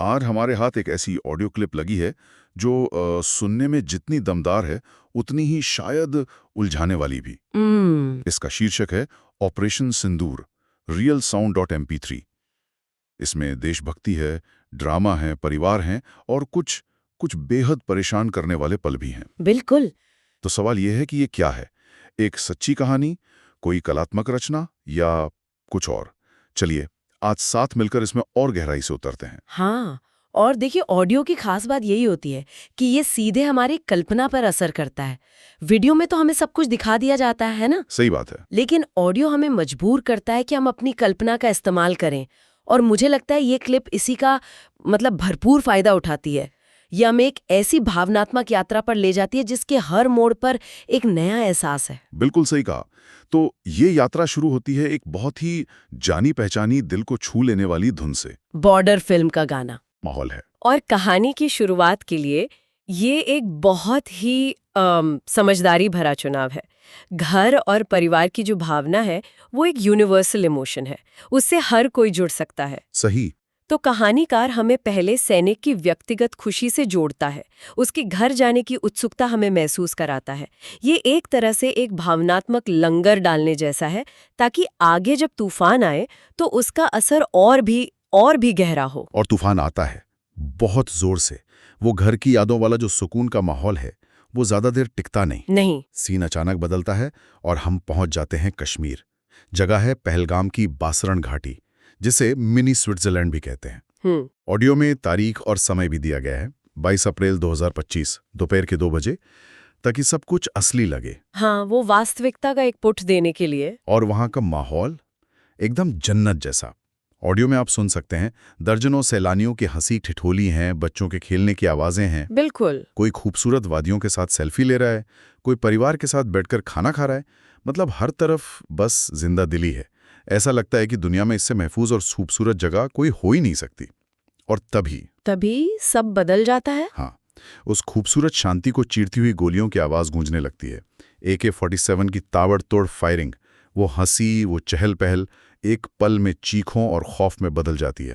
आज हमारे हाथ एक ऐसी ऑडियो क्लिप लगी है जो सुनने में जितनी दमदार है उतनी ही शायद उलझाने वाली भी। इसका शीर्षक है ऑपरेशन सिंदूर, रियल साउंड .mp3। इसमें देशभक्ति है, ड्रामा है, परिवार हैं और कुछ कुछ बेहद परेशान करने वाले पल भी हैं। बिल्कुल। तो सवाल यह है कि ये क्या है, एक सच्ची कहानी, कोई कलात्मक रचना या कुछ और? चलिए आज साथ मिलकर इसमें और गहराई से उतरते हैं। हाँ, और देखिए ऑडियो की खास बात यही होती है कि ये सीधे हमारी कल्पना पर असर करता है। वीडियो में तो हमें सब कुछ दिखा दिया जाता है ना? सही बात है। लेकिन ऑडियो हमें मजबूर करता है कि हम अपनी कल्पना का इस्तेमाल करें। और मुझे लगता है ये क्लिप इसी का भरपूर फायदा उठाती है। ये हमें एक ऐसी भावनात्मक यात्रा पर ले जाती है जिसके हर मोड़ पर एक नया एहसास है। बिल्कुल सही कहा। तो ये यात्रा शुरू होती है एक बहुत ही जानी पहचानी, दिल को छू लेने वाली धुन से। बॉर्डर फिल्म का गाना माहौल है। और कहानी की शुरुआत के लिए ये एक बहुत ही समझदारी भरा चुनाव है। घर और परिवार की जो भावना है वो एक यूनिवर्सल इमोशन है, उससे हर कोई जुड़ सकता है। सही। तो कहानीकार हमें पहले सैनिक की व्यक्तिगत खुशी से जोड़ता है, उसके घर जाने की उत्सुकता हमें महसूस कराता है। ये एक तरह से एक भावनात्मक लंगर डालने जैसा है, ताकि आगे जब तूफान आए तो उसका असर और भी गहरा हो। और तूफान आता है बहुत जोर से। वो घर की यादों वाला जो सुकून का माहौल है वो ज्यादा देर टिकता नहीं। सीन अचानक बदलता है और हम पहुंच जाते हैं कश्मीर। जगह है पहलगाम की बासरण घाटी, जिसे मिनी स्विट्जरलैंड भी कहते हैं। ऑडियो में तारीख और समय भी दिया गया है, 22 अप्रैल 2025 दोपहर के 2 बजे, ताकि सब कुछ असली लगे। हाँ, वो वास्तविकता का एक पुट देने के लिए। और वहां का माहौल एकदम जन्नत जैसा। ऑडियो में आप सुन सकते हैं दर्जनों सैलानियों की हंसी ठिठोली हैं, बच्चों के खेलने की आवाजें हैं। बिल्कुल। कोई खूबसूरत वादियों के साथ सेल्फी ले रहा है, कोई परिवार के साथ बैठकर खाना खा रहा है। हर तरफ बस जिंदा दिली है। ऐसा लगता है कि दुनिया में इससे महफूज और खूबसूरत जगह कोई हो ही नहीं सकती। और तभी सब बदल जाता है। हाँ, उस खूबसूरत शांति को चीरती हुई गोलियों की आवाज गूंजने लगती है। AK-47 की ताबड़तोड़ फायरिंग, वो हंसी, वो चहल पहल एक पल में चीखों और खौफ में बदल जाती है।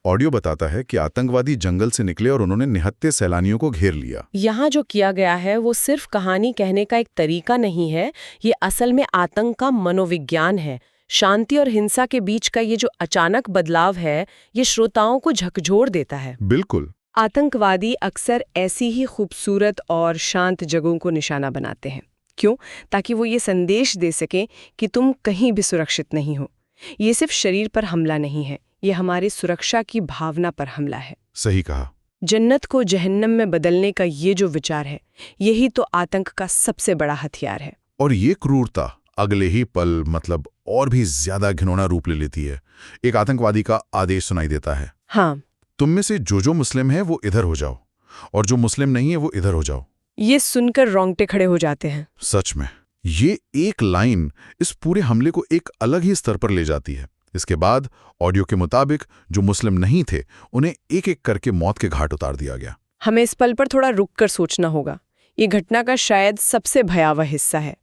ऑडियो बताता है कि आतंकवादी जंगल से निकले और उन्होंने निहत्थे सैलानियों को घेर लिया। यहाँ जो किया गया है वो सिर्फ कहानी कहने का एक तरीका नहीं है, ये असल में आतंक का मनोविज्ञान है। शांति और हिंसा के बीच का ये जो अचानक बदलाव है, ये श्रोताओं को झकझोर देता है। बिल्कुल। आतंकवादी अक्सर ऐसी ही खूबसूरत और शांत जगहों को निशाना बनाते हैं। क्यों? ताकि वो ये संदेश दे सकें कि तुम कहीं भी सुरक्षित नहीं हो। ये सिर्फ शरीर पर हमला नहीं है, ये हमारी सुरक्षा की भावना पर हमला है। सही कहा। जन्नत को जहन्नम में बदलने का ये जो विचार है, यही तो आतंक का सबसे बड़ा हथियार है। और ये क्रूरता अगले ही पल और भी ज्यादा घिनौना रूप ले लेती है। एक आतंकवादी का आदेश सुनाई देता है, हाँ, तुम में से जो मुस्लिम है वो इधर हो जाओ, और जो मुस्लिम नहीं है वो इधर हो जाओ। ये सुनकर रोंगटे खड़े हो जाते हैं। सच में ये एक लाइन इस पूरे हमले को एक अलग ही स्तर पर ले जाती है। इसके बाद ऑडियो के मुताबिक जो मुस्लिम नहीं थे उन्हें एक एक करके मौत के घाट उतार दिया गया। हमें इस पल पर थोड़ा रुक कर सोचना होगा। ये घटना का शायद सबसे भयावह हिस्सा है।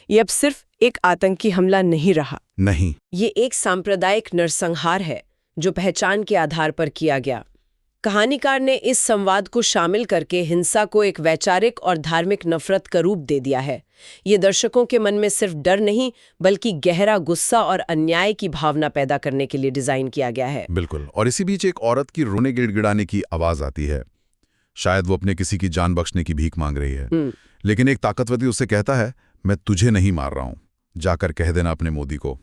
ये अब सिर्फ एक आतंकी हमला नहीं रहा। नहीं, ये एक सांप्रदायिक नरसंहार है जो पहचान के आधार पर किया गया। कहानीकार ने इस संवाद को शामिल करके हिंसा को एक वैचारिक और धार्मिक नफरत का रूप दे दिया है। ये दर्शकों के मन में सिर्फ डर नहीं, बल्कि गहरा गुस्सा और अन्याय की भावना पैदा करने के लिए डिजाइन किया गया है। बिल्कुल। और इसी बीच एक औरत की रोने गिड़गिड़ाने की आवाज आती है। शायद वो अपने किसी की जान बख्शने की भीख मांग रही है। लेकिन एक ताकतवर उससे कहता है, मैं तुझे नहीं मार रहा हूं, जाकर कह देना अपने मोदी को,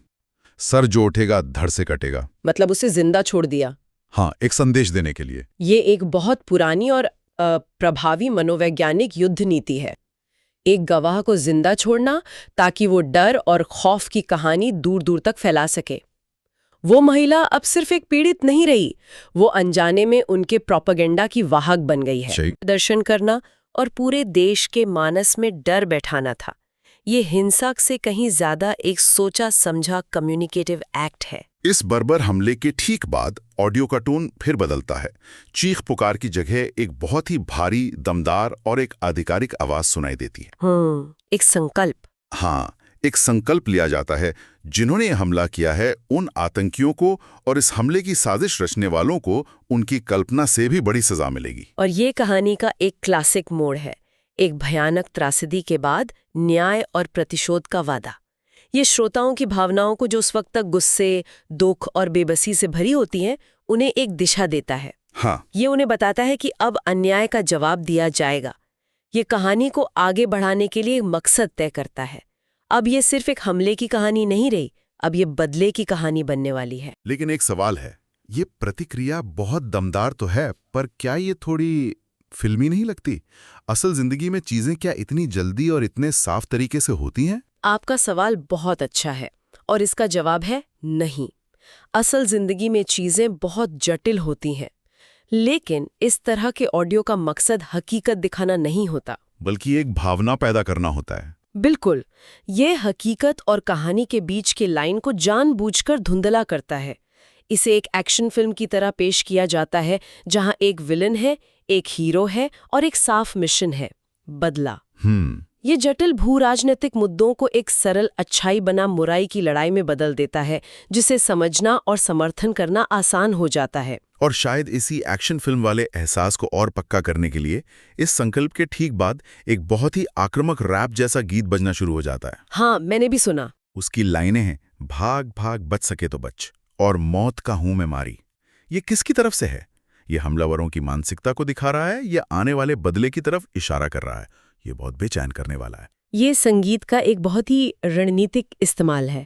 सर जो उठेगा धड़ से कटेगा। उसे जिंदा छोड़ दिया। हाँ, एक संदेश देने के लिए। ये एक बहुत पुरानी और प्रभावी मनोवैज्ञानिक युद्ध नीति है। एक गवाह को जिंदा छोड़ना ताकि वो डर और खौफ की कहानी दूर दूर तक फैला सके। वो महिला अब सिर्फ एक पीड़ित नहीं रही, वो अनजाने में उनके प्रोपेगेंडा की वाहक बन गई है। दर्शन करना और पूरे देश के मानस में डर बैठाना था। ये हिंसा से कहीं ज्यादा एक सोचा समझा कम्युनिकेटिव एक्ट है। इस बर्बर हमले के ठीक बाद ऑडियो का टोन फिर बदलता है। चीख पुकार की जगह एक बहुत ही भारी, दमदार और एक आधिकारिक आवाज सुनाई देती है। एक संकल्प। हाँ, एक संकल्प लिया जाता है जिन्होंने ये हमला किया है उन आतंकियों को और इस हमले की साजिश रचने वालों को उनकी कल्पना से भी बड़ी सजा मिलेगी। और ये कहानी का एक क्लासिक मोड़ है, एक भयानक त्रासदी के बाद न्याय और प्रतिशोध का वादा। ये श्रोताओं की भावनाओं को जो उस वक्त तक गुस्से, दुख और बेबसी से भरी होती हैं, उन्हें एक दिशा देता है। हाँ, ये उन्हें बताता है कि अब अन्याय का जवाब दिया जाएगा। ये कहानी को आगे बढ़ाने के लिए एक मकसद तय करता है। अब ये सिर्फ एक हमले की कहानी नहीं रही, अब ये बदले की कहानी बनने वाली है। लेकिन एक सवाल है, ये प्रतिक्रिया बहुत दमदार तो है, पर क्या ये थोड़ी फिल्मी नहीं लगती? असल जिंदगी में चीजें क्या इतनी जल्दी और इतने साफ तरीके से होती हैं? आपका सवाल बहुत अच्छा है और इसका जवाब है नहीं। असल जिंदगी में चीजें बहुत जटिल होती हैं, लेकिन इस तरह के ऑडियो का मकसद हकीकत दिखाना नहीं होता, बल्कि एक भावना पैदा करना होता है। बिल्कुल। ये हकीकत और कहानी के बीच के लाइन को जानबूझकर धुंधला करता है। इसे एक एक्शन फिल्म की तरह पेश किया जाता है, जहां एक विलन है, एक हीरो है और एक साफ मिशन है, बदला। ये जटिल भू-राजनीतिक मुद्दों को एक सरल अच्छाई बना बुराई की लड़ाई में बदल देता है, जिसे समझना और समर्थन करना आसान हो जाता है। और शायद इसी एक्शन फिल्म वाले एहसास को और पक्का करने के लिए इस संकल्प के ठीक बाद एक बहुत ही आक्रामक रैप जैसा गीत बजना शुरू हो जाता है। हाँ, मैंने भी सुना। उसकी लाइनें हैं, भाग भाग बच सके तो बच, और मौत का हूं मैं मारी। ये किसकी तरफ से है? ये हमलावरों की मानसिकता को दिखा रहा है या आने वाले बदले की तरफ इशारा कर रहा है? ये बहुत बेचैन करने वाला है। ये संगीत का एक बहुत ही रणनीतिक इस्तेमाल है।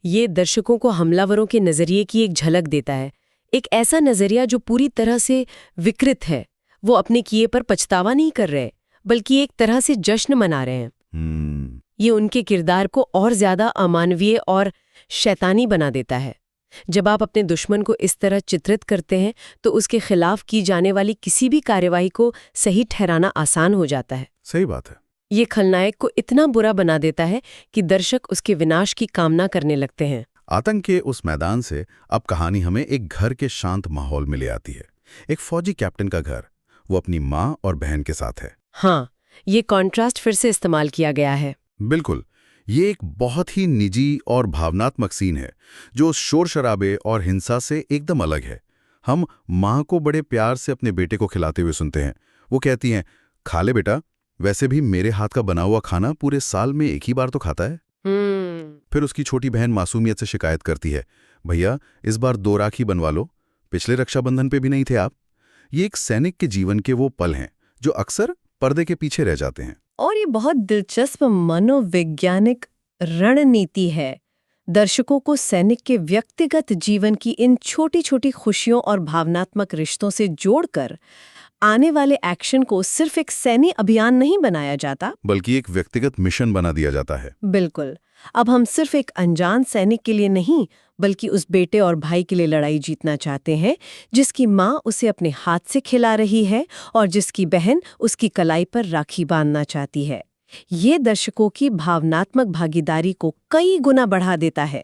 ये दर्शकों को हमलावरों के नजरिए की एक झलक देता है, एक ऐसा नजरिया जो पूरी तरह से विकृत है। वो अपने किए पर पछतावा नहीं कर रहे, बल्कि एक तरह से जश्न मना रहे हैं। ये उनके किरदार को और ज्यादा अमानवीय और शैतानी बना देता है। जब आप अपने दुश्मन को इस तरह चित्रित करते हैं, तो उसके खिलाफ की जाने वाली किसी भी कार्यवाही को सही ठहराना आसान हो जाता है। सही बात है। ये खलनायक को इतना बुरा बना देता है कि दर्शक उसके विनाश की कामना करने लगते हैं। आतंक के उस मैदान से अब कहानी हमें एक घर के शांत माहौल में ले आती है। एक फौजी कैप्टन का घर, वो अपनी माँ और बहन के साथ है। हाँ, ये कॉन्ट्रास्ट फिर से इस्तेमाल किया गया है। बिल्कुल, ये एक बहुत ही निजी और भावनात्मक सीन है जो शोर शराबे और हिंसा से एकदम अलग है। हम माँ को बड़े प्यार से अपने बेटे को खिलाते हुए सुनते हैं। वो कहती हैं, खा ले बेटा, वैसे भी मेरे हाथ का बना हुआ खाना पूरे साल में एक ही बार तो खाता है। फिर उसकी छोटी बहन मासूमियत से शिकायत करती है, भैया इस बार 2 राखी बनवा लो, पिछले रक्षाबंधन पे भी नहीं थे आप। ये एक सैनिक के जीवन के वो पल हैं जो अक्सर पर्दे के पीछे रह जाते हैं। और ये बहुत दिलचस्प मनोवैज्ञानिक रणनीति है। दर्शकों को सैनिक के व्यक्तिगत जीवन की इन छोटी छोटी खुशियों और भावनात्मक रिश्तों से जोड़कर आने वाले एक्शन को सिर्फ एक सैन्य अभियान नहीं बनाया जाता, बल्कि एक व्यक्तिगत मिशन बना दिया जाता है। बिल्कुल। अब हम सिर्फ एक अनजान सैनिक के लिए नहीं, बल्कि उस बेटे और भाई के लिए लड़ाई जीतना चाहते हैं जिसकी माँ उसे अपने हाथ से खिला रही है और जिसकी बहन उसकी कलाई पर राखी बांधना चाहती है। ये दर्शकों की भावनात्मक भागीदारी को कई गुना बढ़ा देता है।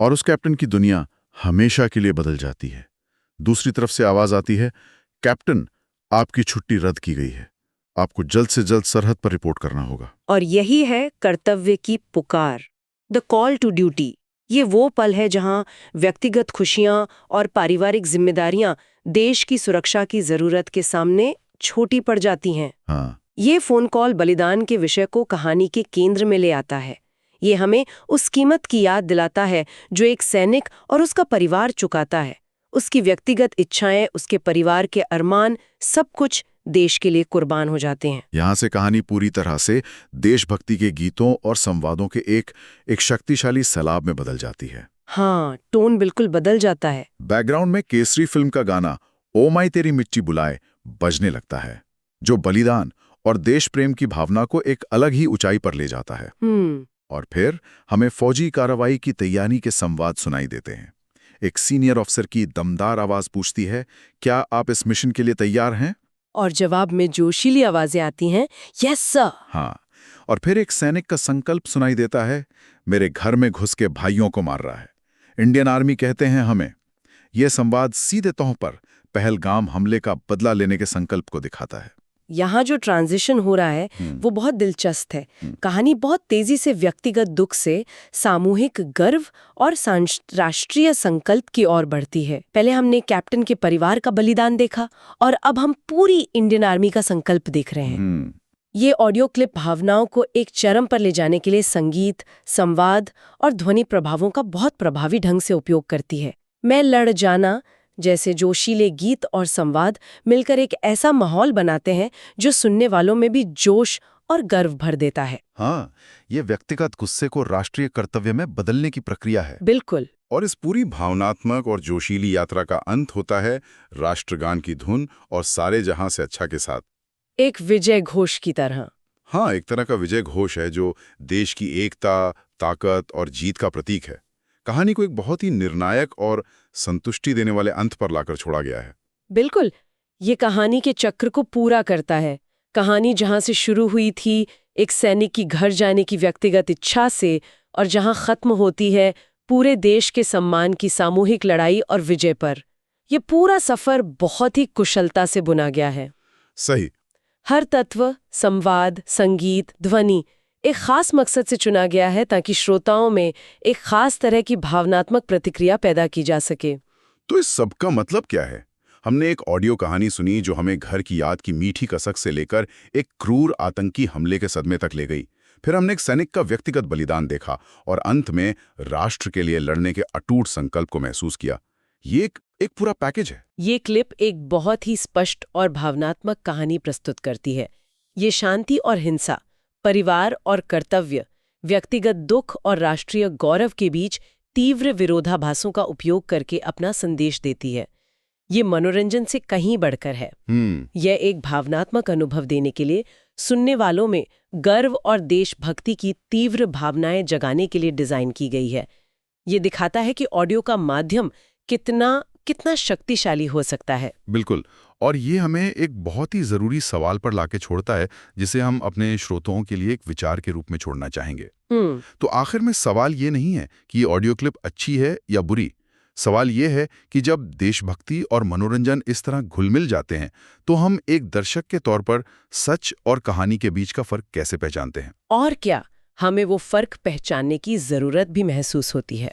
और उस कैप्टन की दुनिया हमेशा के लिए बदल जाती है। दूसरी तरफ से आवाज आती है, कैप्टन आपकी छुट्टी रद्द की गई है, आपको जल्द से जल्द सरहद पर रिपोर्ट करना होगा। और यही है कर्तव्य की पुकार, द कॉल टू ड्यूटी। ये वो पल है जहां व्यक्तिगत खुशियां और पारिवारिक जिम्मेदारियां देश की सुरक्षा की जरूरत के सामने छोटी पड़ जाती हैं। हाँ। ये फोन कॉल बलिदान के विषय को कहानी के केंद्र में ले आता है। ये हमें उस कीमत की याद दिलाता है जो एक सैनिक और उसका परिवार चुकाता है। उसकी व्यक्तिगत इच्छाएं, उसके परिवार के अरमान, सब कुछ देश के लिए कुर्बान हो जाते हैं। यहाँ से कहानी पूरी तरह से देशभक्ति के गीतों और संवादों के एक शक्तिशाली सैलाब में बदल जाती है। हाँ, टोन बिल्कुल बदल जाता है। बैकग्राउंड में केसरी फिल्म का गाना ओ माई तेरी मिट्टी बुलाए बजने लगता है, जो बलिदान और देश प्रेम की भावना को एक अलग ही ऊंचाई पर ले जाता है। और फिर हमें फौजी कार्रवाई की तैयारी के संवाद सुनाई देते हैं। एक सीनियर अफसर की दमदार आवाज पूछती है, क्या आप इस मिशन के लिए तैयार हैं? और जवाब में जोशीली आवाजें आती हैं, यस सर। हाँ, और फिर एक सैनिक का संकल्प सुनाई देता है, मेरे घर में घुस के भाइयों को मार रहा है, इंडियन आर्मी कहते हैं हमें। यह संवाद सीधे तौर पर पहलगाम हमले का बदला लेने के संकल्प को दिखाता है। यहाँ जो ट्रांजिशन हो रहा है वो बहुत दिलचस्प है। कहानी बहुत तेजी से व्यक्तिगत दुख से सामूहिक गर्व और राष्ट्रीय संकल्प की ओर बढ़ती है। पहले हमने कैप्टन के परिवार का बलिदान देखा और अब हम पूरी इंडियन आर्मी का संकल्प देख रहे हैं। ये ऑडियो क्लिप भावनाओं को एक चरम पर ले जाने के लिए संगीत, संवाद और ध्वनि प्रभावों का बहुत प्रभावी ढंग से उपयोग करती है। मैं लड़ जाना जैसे जोशीले गीत और संवाद मिलकर एक ऐसा माहौल बनाते हैं जो सुनने वालों में भी जोश और गर्व भर देता है। हाँ, ये व्यक्तिगत गुस्से को राष्ट्रीय कर्तव्य में बदलने की प्रक्रिया है। बिल्कुल। और इस पूरी भावनात्मक और जोशीली यात्रा का अंत होता है राष्ट्रगान की धुन और सारे जहां से अच्छा के साथ। एक विजय घोष की तरह। हाँ, एक तरह का विजय घोष है जो देश की एकता, ताकत और जीत का प्रतीक है। कहानी को एक बहुत ही निर्णायक और संतुष्टि देने वाले अंत पर लाकर छोड़ा गया है। बिल्कुल, ये कहानी के चक्र को पूरा करता है। कहानी जहां से शुरू हुई थी एक सैनिक की घर जाने की व्यक्तिगत इच्छा से, और जहां खत्म होती है पूरे देश के सम्मान की सामूहिक लड़ाई और विजय पर, ये पूरा सफर बहुत ही कुशलता से बुना गया है। सही। हर तत्व, संवाद, संगीत, ध्वनि एक खास मकसद से चुना गया है ताकि श्रोताओं में एक खास तरह की भावनात्मक प्रतिक्रिया पैदा की जा सके। तो इस सब का मतलब क्या है? हमने एक ऑडियो कहानी सुनी जो हमें घर की याद की मीठी कसक से लेकर एक क्रूर आतंकी हमले के सदमे तक ले गई। फिर हमने एक सैनिक का व्यक्तिगत बलिदान देखा और अंत में राष्ट्र के लिए लड़ने के अटूट संकल्प को महसूस किया। ये एक पूरा पैकेज है। ये क्लिप एक बहुत ही स्पष्ट और भावनात्मक कहानी प्रस्तुत करती है। ये शांति और हिंसा, परिवार और कर्तव्य, व्यक्तिगत दुख और राष्ट्रीय गौरव के बीच तीव्र विरोधाभासों का उपयोग करके अपना संदेश देती है। ये मनोरंजन से कहीं बढ़कर है। यह एक भावनात्मक अनुभव देने के लिए, सुनने वालों में गर्व और देशभक्ति की तीव्र भावनाएं जगाने के लिए डिजाइन की गई है। ये दिखाता है कि ऑडियो का माध्यम कितना शक्तिशाली हो सकता है। बिल्कुल। और ये हमें एक बहुत ही जरूरी सवाल पर लाके छोड़ता है जिसे हम अपने श्रोताओं के लिए एक विचार के रूप में छोड़ना चाहेंगे। तो आखिर में सवाल ये नहीं है कि ये ऑडियो क्लिप अच्छी है या बुरी। सवाल ये है कि जब देशभक्ति और मनोरंजन इस तरह घुल-मिल जाते हैं तो हम एक दर्शक के तौर पर सच और कहानी के बीच का फर्क कैसे पहचानते हैं? और क्या, हमें वो फर्क पहचानने की जरूरत भी महसूस होती है।